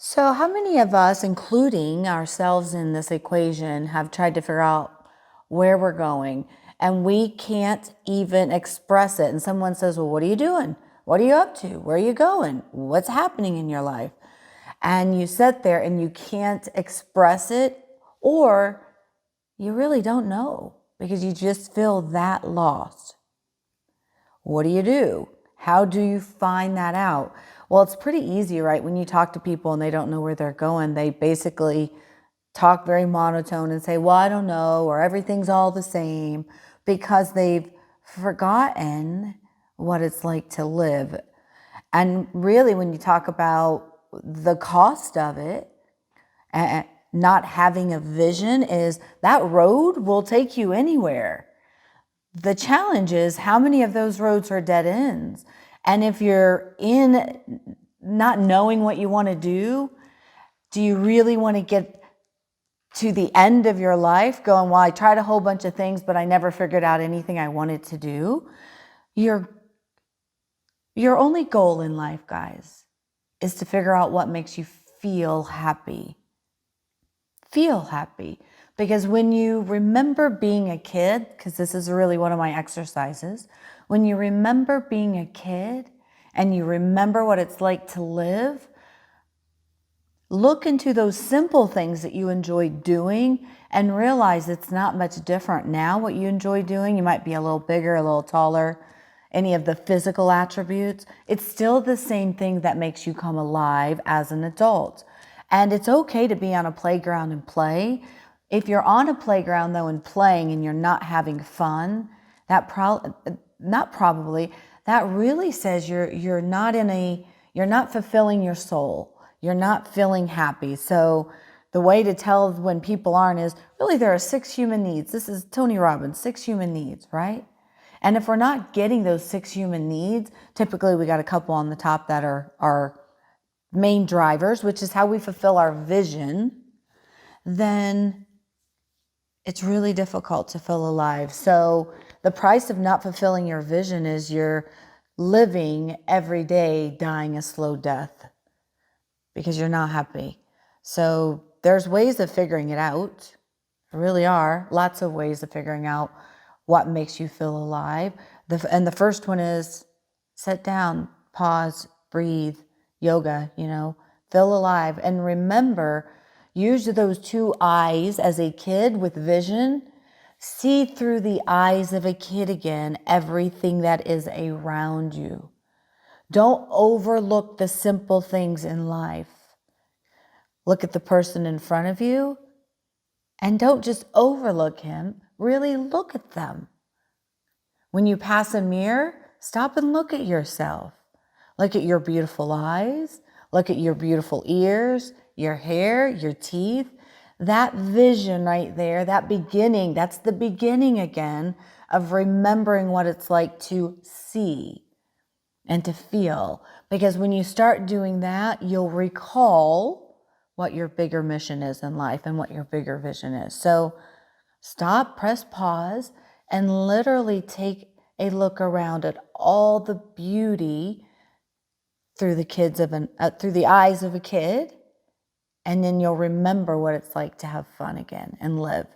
So, how many of us, including ourselves in this equation, have tried to figure out where we're going and we can't even express it? And someone says, well, what are you doing? What are you up to? Where are you going? What's happening in your life? And you sit there and you can't express it, or you really don't know because you just feel that lost. What do you do? How do you find that out? Well, it's pretty easy, right? When you talk to people and they don't know where they're going, they basically talk very monotone and say, well, I don't know, or everything's all the same, because they've forgotten what it's like to live. And really, when you talk about the cost of it, and not having a vision, is that road will take you anywhere. The challenge is, how many of those roads are dead ends? And if you're in not knowing what you want to do you really want to get to the end of your life going, well, I tried a whole bunch of things, but I never figured out anything I wanted to do? Your only goal in life, guys, is to figure out what makes you feel happy. Feel happy. Because when you remember being a kid, because this is really one of my exercises, when you remember being a kid and you remember what it's like to live, look into those simple things that you enjoy doing and realize it's not much different now what you enjoy doing. You might be a little bigger, a little taller, any of the physical attributes. It's still the same thing that makes you come alive as an adult. And it's okay to be on a playground and play. If you're on a playground though and playing and you're not having fun, that really says you're not fulfilling your soul. You're not feeling happy. So the way to tell when people aren't is really there are 6 human needs. This is Tony Robbins, 6 human needs, right? And if we're not getting those 6 human needs, typically we got a couple on the top that are our main drivers, which is how we fulfill our vision, then it's really difficult to feel alive. So the price of not fulfilling your vision is you're living every day dying a slow death because you're not happy. So there's ways of figuring it out. There really are lots of ways of figuring out what makes you feel alive. And the first one is sit down, pause, breathe, yoga, feel alive. And remember, use those 2 eyes as a kid with vision. See through the eyes of a kid again, everything that is around you. Don't overlook the simple things in life. Look at the person in front of you and don't just overlook him. Really look at them. When you pass a mirror, stop and look at yourself. Look at your beautiful eyes. Look at your beautiful ears, your hair, your teeth. That vision right there, that beginning, that's the beginning again of remembering what it's like to see and to feel. Because when you start doing that, you'll recall what your bigger mission is in life and what your bigger vision is. So stop, press pause, and literally take a look around at all the beauty through the eyes of a kid, and then you'll remember what it's like to have fun again and live.